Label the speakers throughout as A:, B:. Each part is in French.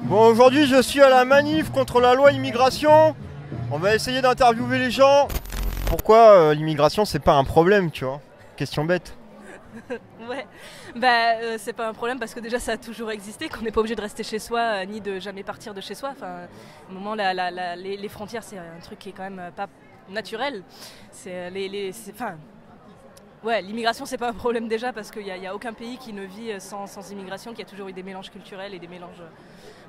A: Bon, aujourd'hui je suis à la manif contre la loi immigration. On va essayer d'interviewer les gens. Pourquoi l'immigration c'est pas un problème, tu vois? Question bête.
B: Ouais, c'est pas un problème parce que déjà ça a toujours existé, qu'on n'est pas obligé de rester chez soi ni de jamais partir de chez soi. Enfin, au moment les frontières c'est un truc qui est quand même pas naturel. Ouais, l'immigration c'est pas un problème déjà parce qu'il y a aucun pays qui ne vit sans immigration, qu'il y a toujours eu des mélanges culturels et des mélanges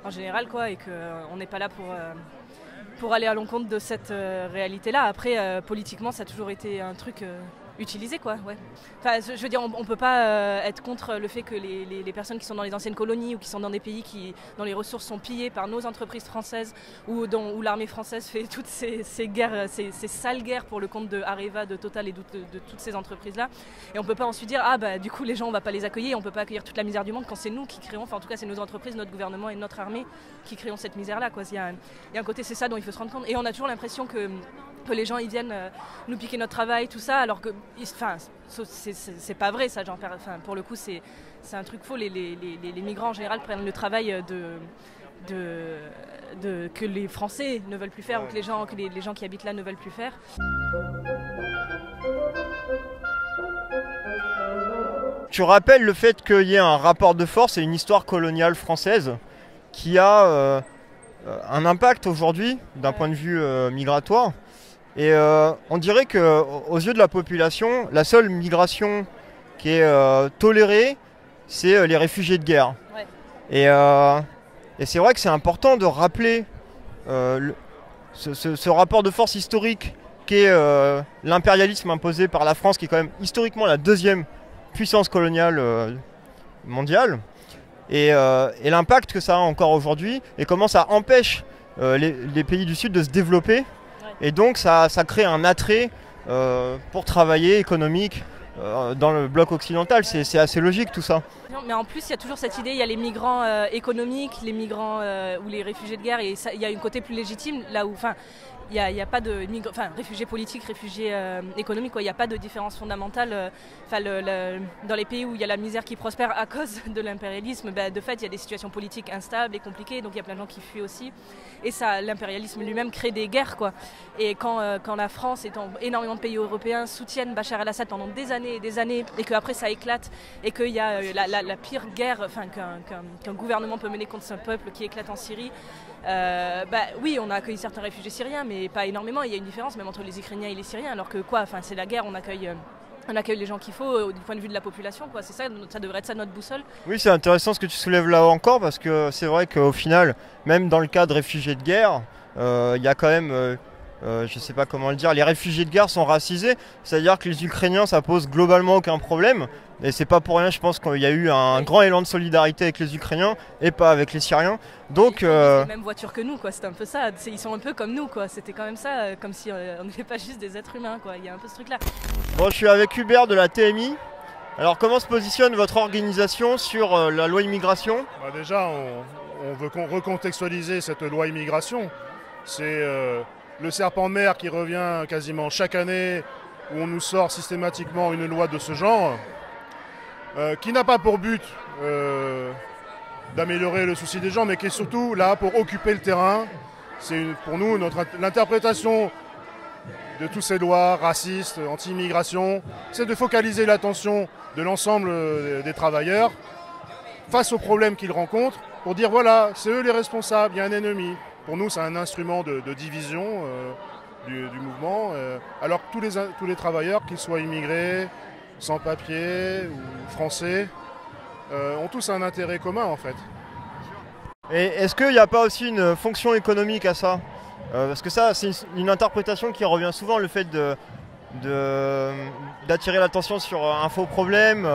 B: en général quoi, et qu'on n'est pas là pour aller à l'encontre de cette réalité-là. Après, politiquement, ça a toujours été un truc utilisé, quoi. Ouais. Enfin, je veux dire, on peut pas être contre le fait que les personnes qui sont dans les anciennes colonies ou qui sont dans des pays dont les ressources sont pillées par nos entreprises françaises ou où l'armée française fait toutes ces guerres, ces sales guerres pour le compte de Areva, de Total et de toutes ces entreprises-là. Et on peut pas ensuite dire du coup les gens on va pas les accueillir, on peut pas accueillir toute la misère du monde quand c'est nous qui créons, enfin en tout cas c'est nos entreprises, notre gouvernement et notre armée qui créons cette misère-là, quoi. Il y a un côté, c'est ça dont il faut se rendre compte. Et on a toujours l'impression que les gens ils viennent nous piquer notre travail, tout ça, alors que c'est pas vrai ça, genre, pour le coup c'est un truc faux. Les migrants en général prennent le travail que les Français ne veulent plus faire, ou que les gens qui habitent là ne veulent plus faire.
A: Tu rappelles le fait qu'il y ait un rapport de force et une histoire coloniale française qui a un impact aujourd'hui d'un point de vue migratoire. Et on dirait qu'aux yeux de la population, la seule migration qui est tolérée, c'est les réfugiés de guerre.
B: Ouais.
A: Et c'est vrai que c'est important de rappeler ce rapport de force historique qu'est l'impérialisme imposé par la France, qui est quand même historiquement la deuxième puissance coloniale mondiale, et l'impact que ça a encore aujourd'hui, et comment ça empêche les pays du Sud de se développer. Et donc ça crée un attrait pour travailler économique dans le bloc occidental. C'est assez logique tout ça.
B: Mais en plus il y a toujours cette idée, il y a les migrants économiques, les migrants ou les réfugiés de guerre, et il y a un côté plus légitime là où il n'y a pas de réfugiés politiques, réfugiés économiques, quoi. Il n'y a pas de différence fondamentale. Dans les pays où il y a la misère qui prospère à cause de l'impérialisme, de fait il y a des situations politiques instables et compliquées, donc il y a plein de gens qui fuient aussi. Et ça, l'impérialisme lui-même crée des guerres, quoi. Et quand la France et énormément de pays européens soutiennent Bachar el-Assad pendant des années et des années, et qu'après ça éclate, et qu'il y a la pire guerre qu'un gouvernement peut mener contre son peuple qui éclate en Syrie, oui, on a accueilli certains réfugiés syriens, mais pas énormément. Il y a une différence même entre les Ukrainiens et les Syriens, alors que c'est la guerre, on accueille les gens qu'il faut du point de vue de la population, quoi. C'est ça, ça devrait être ça notre boussole.
A: Oui, c'est intéressant ce que tu soulèves là encore, parce que c'est vrai qu'au final, même dans le cas de réfugiés de guerre, il y a quand même, je sais pas comment le dire, les réfugiés de guerre sont racisés, c'est-à-dire que les Ukrainiens ça pose globalement aucun problème, et c'est pas pour rien, je pense qu'il y a eu un grand élan de solidarité avec les Ukrainiens et pas avec les Syriens. Donc
B: ils ont les mêmes voitures que nous, quoi. C'est un peu ça, ils sont un peu comme nous, quoi. C'était quand même ça, comme si on n'était pas juste des êtres humains, quoi. Il y a un peu ce truc là.
A: Bon, je suis avec Hubert de la TMI. Alors comment se positionne votre organisation sur la loi immigration?
C: Déjà on veut recontextualiser cette loi immigration. C'est le serpent de mer qui revient quasiment chaque année, où on nous sort systématiquement une loi de ce genre, qui n'a pas pour but d'améliorer le souci des gens, mais qui est surtout là pour occuper le terrain. C'est pour nous l'interprétation de toutes ces lois racistes, anti-immigration, c'est de focaliser l'attention de l'ensemble des travailleurs face aux problèmes qu'ils rencontrent, pour dire voilà, c'est eux les responsables, il y a un ennemi. Pour nous, c'est un instrument de division du mouvement, alors que tous les travailleurs, qu'ils soient immigrés, sans papier ou français, ont tous un intérêt commun en fait.
A: Et est-ce qu'il n'y a pas aussi une fonction économique à ça? Parce que ça, c'est une interprétation qui revient souvent, le fait d'attirer l'attention sur un faux problème,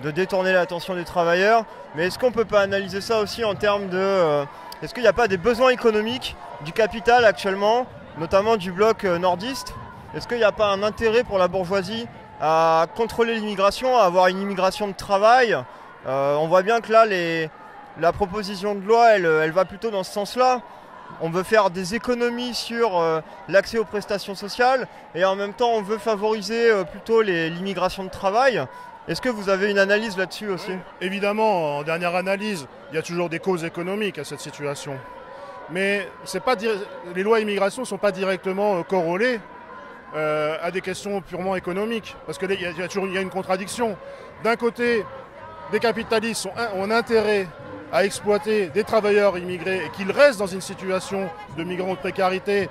A: de détourner l'attention des travailleurs. Mais est-ce qu'on ne peut pas analyser ça aussi en termes de... est-ce qu'il n'y a pas des besoins économiques du capital actuellement, notamment du bloc nordiste? Est-ce qu'il n'y a pas un intérêt pour la bourgeoisie à contrôler l'immigration, à avoir une immigration de travail? On voit bien que là, la proposition de loi, elle va plutôt dans ce sens-là. On veut faire des économies sur l'accès aux prestations sociales, et en même temps on veut favoriser plutôt l'immigration de travail. Est-ce que vous avez une analyse là-dessus aussi?
C: Évidemment, en dernière analyse, il y a toujours des causes économiques à cette situation. Mais les lois immigration ne sont pas directement corrélées à des questions purement économiques. Parce qu'il y a une contradiction. D'un côté, des capitalistes ont intérêt à exploiter des travailleurs immigrés et qu'ils restent dans une situation de migrants de précarité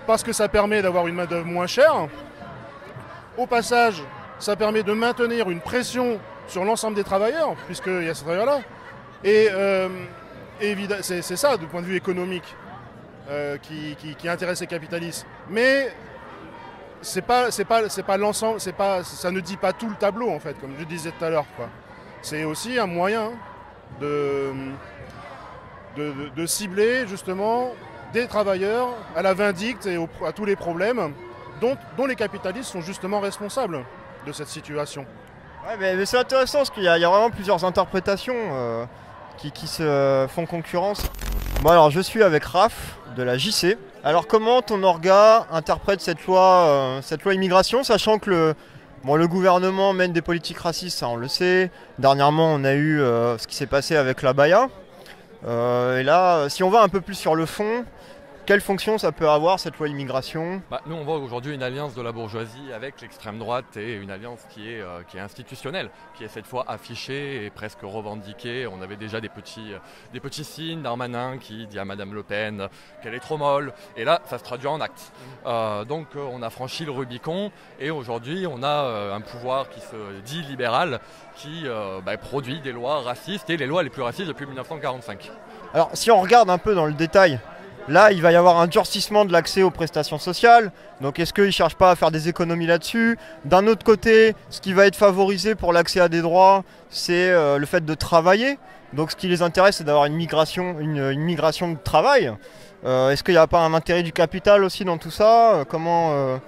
C: parce que ça permet d'avoir une main-d'œuvre moins chère. Au passage, ça permet de maintenir une pression sur l'ensemble des travailleurs, puisqu'il y a ces travailleurs-là. Et c'est ça, du point de vue économique, qui intéresse les capitalistes. Mais c'est pas l'ensemble, ça ne dit pas tout le tableau, en fait, comme je disais tout à l'heure. C'est aussi un moyen de cibler, justement, des travailleurs à la vindicte et à tous les problèmes dont les capitalistes sont justement responsables de cette situation.
A: Ouais, mais c'est intéressant parce qu'il y a vraiment plusieurs interprétations qui se font concurrence. Bon, alors je suis avec Raph de la JC. Alors comment ton orga interprète cette loi immigration, sachant que le gouvernement mène des politiques racistes, ça on le sait. Dernièrement on a eu ce qui s'est passé avec l'abaya. Et là, si on va un peu plus sur le fond, quelle fonction ça peut avoir cette loi immigration?
D: Nous on voit aujourd'hui une alliance de la bourgeoisie avec l'extrême droite et une alliance qui est institutionnelle, qui est cette fois affichée et presque revendiquée. On avait déjà des petits signes, Darmanin qui dit à Madame Le Pen qu'elle est trop molle, et là ça se traduit en actes. Donc on a franchi le Rubicon et aujourd'hui on a un pouvoir qui se dit libéral qui produit des lois racistes et les lois les plus racistes depuis 1945.
A: Alors si on regarde un peu dans le détail, là, il va y avoir un durcissement de l'accès aux prestations sociales. Donc, est-ce qu'ils ne cherchent pas à faire des économies là-dessus? D'un autre côté, ce qui va être favorisé pour l'accès à des droits, c'est le fait de travailler. Donc, ce qui les intéresse, c'est d'avoir une migration de travail. Est-ce qu'il n'y a pas un intérêt du capital aussi dans tout ça? Comment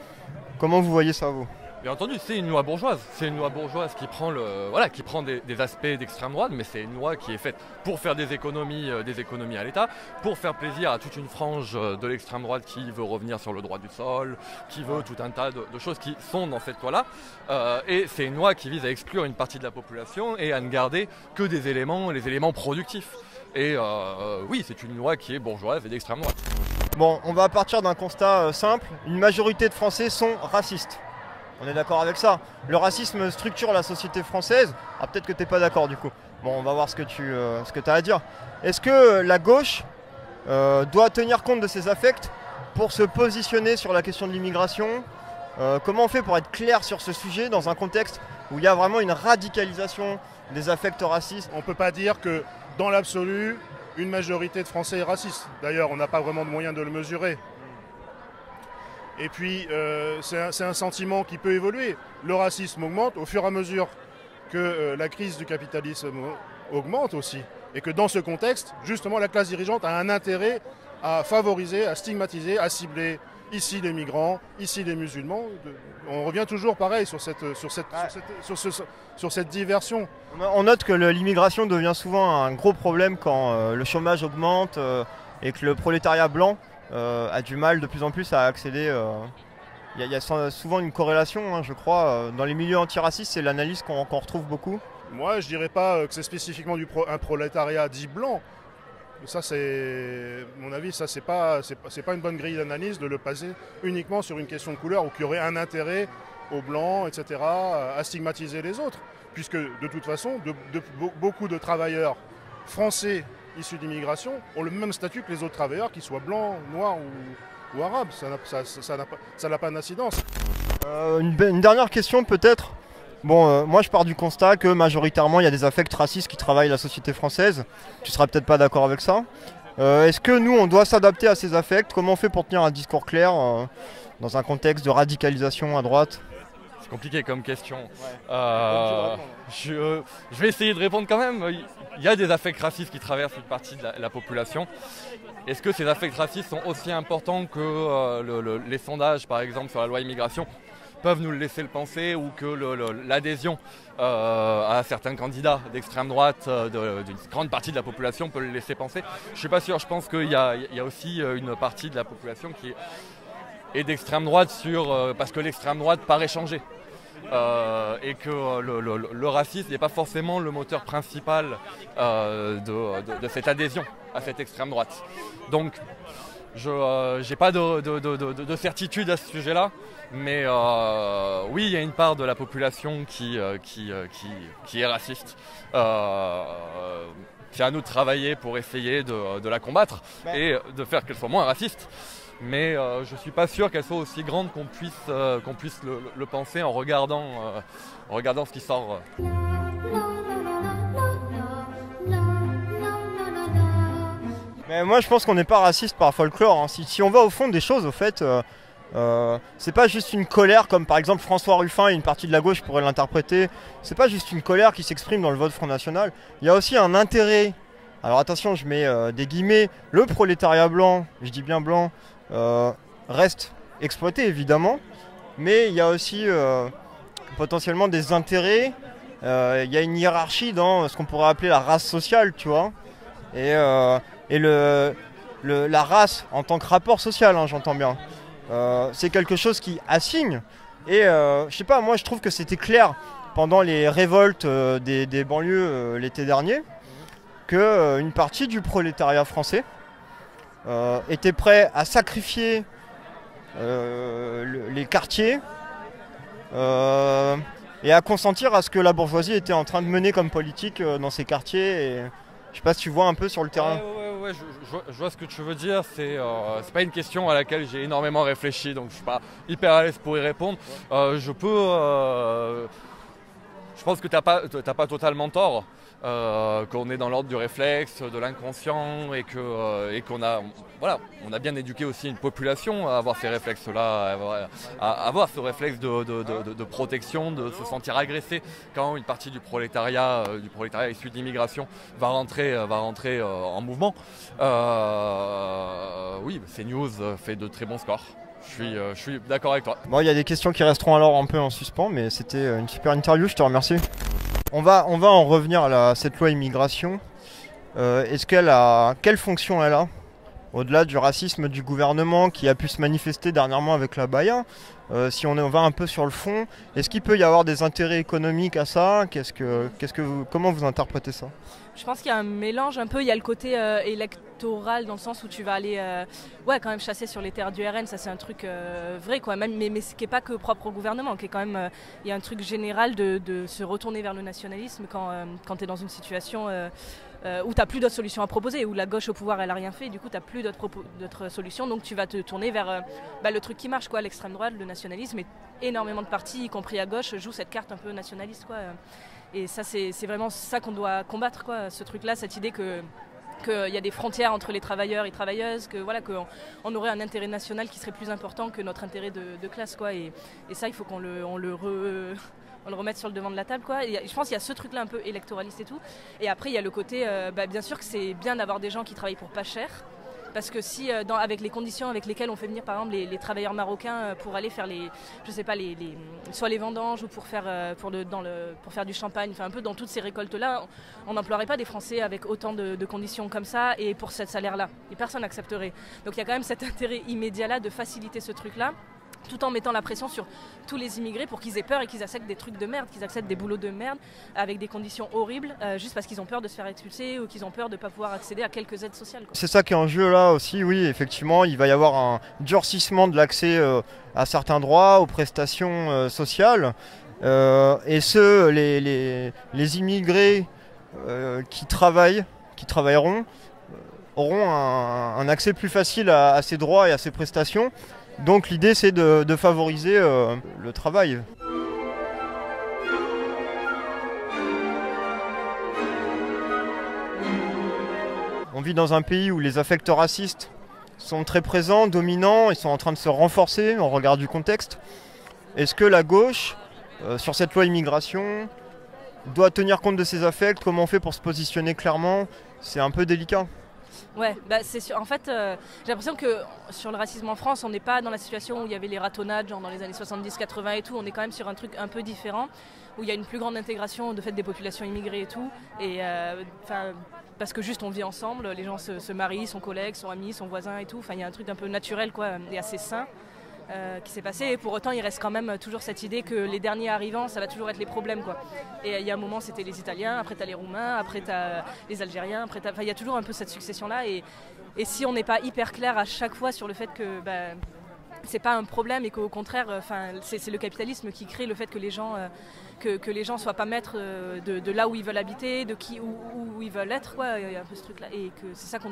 A: vous voyez ça, vous?
D: Bien entendu, c'est une loi bourgeoise. C'est une loi bourgeoise qui prend des aspects d'extrême droite, mais c'est une loi qui est faite pour faire des économies à l'État, pour faire plaisir à toute une frange de l'extrême droite qui veut revenir sur le droit du sol, qui veut tout un tas de choses qui sont dans cette loi-là. Et c'est une loi qui vise à exclure une partie de la population et à ne garder que les éléments productifs. Et oui, c'est une loi qui est bourgeoise et d'extrême droite.
A: Bon, on va partir d'un constat simple. Une majorité de Français sont racistes. On est d'accord avec ça. Le racisme structure la société française. Ah, peut-être que tu n'es pas d'accord du coup. Bon, on va voir ce que tu as à dire. Est-ce que la gauche doit tenir compte de ses affects pour se positionner sur la question de l'immigration? Comment on fait pour être clair sur ce sujet dans un contexte où il y a vraiment une radicalisation des affects racistes?
C: On ne peut pas dire que dans l'absolu, une majorité de Français est raciste. D'ailleurs, on n'a pas vraiment de moyen de le mesurer. Et puis, c'est un sentiment qui peut évoluer. Le racisme augmente au fur et à mesure que la crise du capitalisme augmente aussi. Et que dans ce contexte, justement, la classe dirigeante a un intérêt à favoriser, à stigmatiser, à cibler ici les migrants, ici les musulmans. On revient toujours pareil sur cette diversion.
A: On note que l'immigration devient souvent un gros problème quand le chômage augmente et que le prolétariat blanc a du mal de plus en plus à accéder. Il y a souvent une corrélation, je crois. Dans les milieux antiracistes, c'est l'analyse qu'on retrouve beaucoup.
C: Moi, je dirais pas que c'est spécifiquement un prolétariat dit blanc. Ça, c'est, à mon avis, ça c'est pas une bonne grille d'analyse de le passer uniquement sur une question de couleur ou qu'il y aurait un intérêt aux blancs, etc., à stigmatiser les autres. Puisque de toute façon, beaucoup de travailleurs français issus d'immigration ont le même statut que les autres travailleurs, qu'ils soient blancs, noirs ou arabes. Ça n'a pas d'incidence.
A: Une dernière question peut-être. Bon, moi je pars du constat que majoritairement il y a des affects racistes qui travaillent la société française. Tu seras peut-être pas d'accord avec ça. Est-ce que nous on doit s'adapter à ces affects? Comment on fait pour tenir un discours clair dans un contexte de radicalisation à droite?
D: C'est compliqué comme question.
A: Ouais.
D: Je vais essayer de répondre quand même. Il y a des affects racistes qui traversent une partie de la population. Est-ce que ces affects racistes sont aussi importants que les sondages, par exemple, sur la loi immigration peuvent nous le laisser le penser, ou que l'adhésion à certains candidats d'extrême droite d'une grande partie de la population peut le laisser penser? Je ne suis pas sûr. Je pense qu'il y a aussi une partie de la population qui est d'extrême droite parce que l'extrême droite paraît changer. et que le racisme n'est pas forcément le moteur principal de cette adhésion à cette extrême droite. Donc je n'ai pas de certitude à ce sujet-là, mais oui, il y a une part de la population qui est raciste. C'est à nous de travailler pour essayer de la combattre et de faire qu'elle soit moins raciste. Mais je ne suis pas sûr qu'elle soit aussi grande qu'on puisse le penser en regardant ce qui sort.
A: Mais moi je pense qu'on n'est pas raciste par folklore, hein. Si on va au fond des choses, au fait, c'est pas juste une colère comme par exemple François Ruffin et une partie de la gauche pourrait l'interpréter. C'est pas juste une colère qui s'exprime dans le vote Front National. Il y a aussi un intérêt. Alors attention, je mets des guillemets. Le prolétariat blanc, je dis bien blanc, reste exploité évidemment. Mais il y a aussi potentiellement des intérêts. Il y a une hiérarchie dans ce qu'on pourrait appeler la race sociale, tu vois. Et la race en tant que rapport social, hein, j'entends bien. C'est quelque chose qui assigne. Et je sais pas, moi je trouve que c'était clair pendant les révoltes des banlieues l'été dernier qu'une partie du prolétariat français était prêt à sacrifier les quartiers et à consentir à ce que la bourgeoisie était en train de mener comme politique dans ces quartiers. Et je sais pas si tu vois un peu sur le terrain.
D: Ouais, je vois ce que tu veux dire. C'est pas une question à laquelle j'ai énormément réfléchi, donc je suis pas hyper à l'aise pour y répondre. Je pense que t'as pas totalement tort. Qu'on est dans l'ordre du réflexe, de l'inconscient et qu'on a bien éduqué aussi une population à avoir ces réflexes-là, à avoir ce réflexe de protection, de se sentir agressé quand une partie du prolétariat issu de l'immigration va rentrer en mouvement. Oui, CNews fait de très bons scores. Je suis d'accord avec toi.
A: Bon, il y a des questions qui resteront alors un peu en suspens, mais c'était une super interview, je te remercie. On va en revenir à cette loi immigration. Quelle fonction elle a? Au-delà du racisme du gouvernement qui a pu se manifester dernièrement avec la Baïa, si on va un peu sur le fond, est-ce qu'il peut y avoir des intérêts économiques à ça? Comment vous interprétez ça?
B: Je pense qu'il y a un mélange un peu, il y a le côté électoral dans le sens où tu vas aller quand même chasser sur les terres du RN, ça c'est un truc vrai quoi, même, mais ce qui n'est pas que propre au gouvernement, qui est quand même, il y a un truc général de se retourner vers le nationalisme quand tu es dans une situation où tu n'as plus d'autres solutions à proposer, où la gauche au pouvoir elle n'a rien fait, et du coup tu n'as plus d'autres solutions, donc tu vas te tourner vers le truc qui marche, quoi, l'extrême droite, le nationalisme, et énormément de partis, y compris à gauche, jouent cette carte un peu nationaliste, quoi. Et ça c'est vraiment ça qu'on doit combattre, quoi, ce truc-là, cette idée qu'il y a des frontières entre les travailleurs et travailleuses, qu'on aurait un intérêt national qui serait plus important que notre intérêt de classe, quoi. Et ça, il faut qu'on le remette sur le devant de la table, quoi. Et je pense qu'il y a ce truc-là un peu électoraliste et tout. Et après, il y a le côté, bien sûr que c'est bien d'avoir des gens qui travaillent pour pas cher. Parce que si, avec les conditions avec lesquelles on fait venir par exemple les travailleurs marocains pour aller faire soit les vendanges ou pour faire du champagne, enfin un peu dans toutes ces récoltes-là, on n'emploierait pas des Français avec autant de conditions comme ça et pour ce salaire-là. Et personne n'accepterait. Donc il y a quand même cet intérêt immédiat-là de faciliter ce truc-là, tout en mettant la pression sur tous les immigrés pour qu'ils aient peur et qu'ils acceptent des trucs de merde, qu'ils acceptent des boulots de merde avec des conditions horribles, juste parce qu'ils ont peur de se faire expulser ou qu'ils ont peur de ne pas pouvoir accéder à quelques aides sociales, quoi.
A: C'est ça qui est en jeu là aussi, oui, effectivement, il va y avoir un durcissement de l'accès à certains droits, aux prestations sociales, et les immigrés qui travailleront, auront un accès plus facile à ces droits et à ces prestations. Donc l'idée c'est de favoriser le travail. On vit dans un pays où les affects racistes sont très présents, dominants, ils sont en train de se renforcer au regard du contexte. Est-ce que la gauche, sur cette loi immigration, doit tenir compte de ces affects? Comment on fait pour se positionner clairement? C'est un peu délicat.
B: Ouais, c'est sûr. En fait, j'ai l'impression que sur le racisme en France, on n'est pas dans la situation où il y avait les ratonnades, genre dans les années 70-80 et tout. On est quand même sur un truc un peu différent, où il y a une plus grande intégration de fait des populations immigrées et tout. Et parce que juste on vit ensemble, les gens se marient, sont collègues, sont amis, sont voisins et tout. Enfin, il y a un truc un peu naturel, quoi, et assez sain. qui s'est passé. Et pour autant, il reste quand même toujours cette idée que les derniers arrivants, ça va toujours être les problèmes, quoi. Et il y a un moment, c'était les Italiens, après tu as les Roumains, après tu as les Algériens, après il y a toujours un peu cette succession-là. Et si on n'est pas hyper clair à chaque fois sur le fait que c'est pas un problème et qu'au contraire, c'est le capitalisme qui crée le fait que les gens soient pas maîtres de là où ils veulent habiter, de où ils veulent être, quoi. Il y a un peu ce truc-là. Et que c'est ça qu'on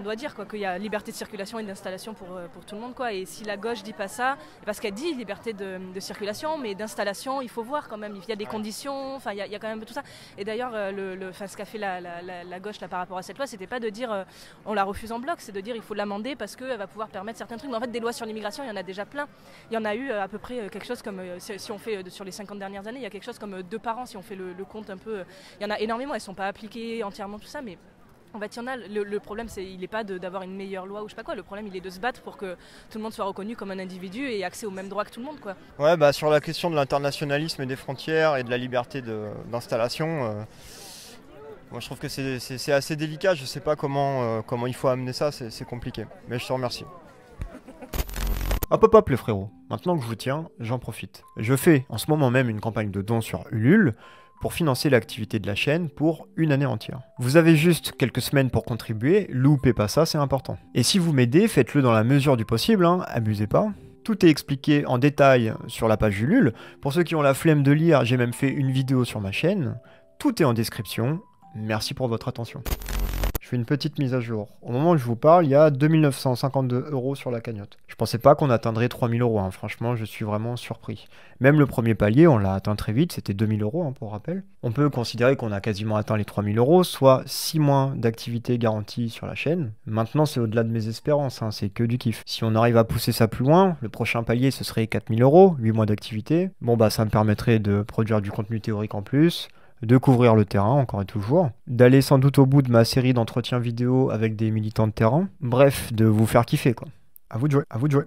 B: doit dire, quoi, qu'il y a liberté de circulation et d'installation pour tout le monde, quoi. Et si la gauche dit pas ça, parce qu'elle dit liberté de circulation, mais d'installation, il faut voir quand même, il y a des conditions, il y a quand même tout ça. Et d'ailleurs, ce qu'a fait la gauche là, par rapport à cette loi, c'était pas de dire on la refuse en bloc, c'est de dire il faut l'amender parce qu'elle va pouvoir permettre certains trucs. Mais en fait, des lois sur l'immigration, il y en a déjà plein. Il y en a eu à peu près quelque chose comme, si on fait sur les 50 dernières années, il y a quelque chose comme 2 par an, si on fait le compte un peu. Il y en a énormément, elles sont pas appliquées entièrement, tout ça, mais en fait, il y en a. Le problème, il n'est pas d'avoir une meilleure loi ou je sais pas quoi. Le problème, il est de se battre pour que tout le monde soit reconnu comme un individu et accès aux mêmes droits que tout le monde, quoi.
A: Ouais, sur la question de l'internationalisme et des frontières et de la liberté d'installation, moi je trouve que c'est assez délicat. Je sais pas comment il faut amener ça, c'est compliqué. Mais je te remercie. Hop les frérots. Maintenant que je vous tiens, j'en profite. Je fais en ce moment même une campagne de dons sur Ulule pour financer l'activité de la chaîne pour une année entière. Vous avez juste quelques semaines pour contribuer, loupez pas ça, c'est important. Et si vous m'aidez, faites-le dans la mesure du possible, abusez pas. Tout est expliqué en détail sur la page Ulule. Pour ceux qui ont la flemme de lire, j'ai même fait une vidéo sur ma chaîne. Tout est en description. Merci pour votre attention. Je fais une petite mise à jour. Au moment où je vous parle, il y a 2952 € sur la cagnotte. Je pensais pas qu'on atteindrait 3000 €, franchement, je suis vraiment surpris. Même le premier palier, on l'a atteint très vite, c'était 2000 € pour rappel. On peut considérer qu'on a quasiment atteint les 3000 €, soit 6 mois d'activité garantie sur la chaîne. Maintenant, c'est au-delà de mes espérances, c'est que du kiff. Si on arrive à pousser ça plus loin, le prochain palier, ce serait 4000 €, 8 mois d'activité. Bon, ça me permettrait de produire du contenu théorique en plus, de couvrir le terrain, encore et toujours, d'aller sans doute au bout de ma série d'entretiens vidéo avec des militants de terrain, bref, de vous faire kiffer, quoi. À vous de jouer.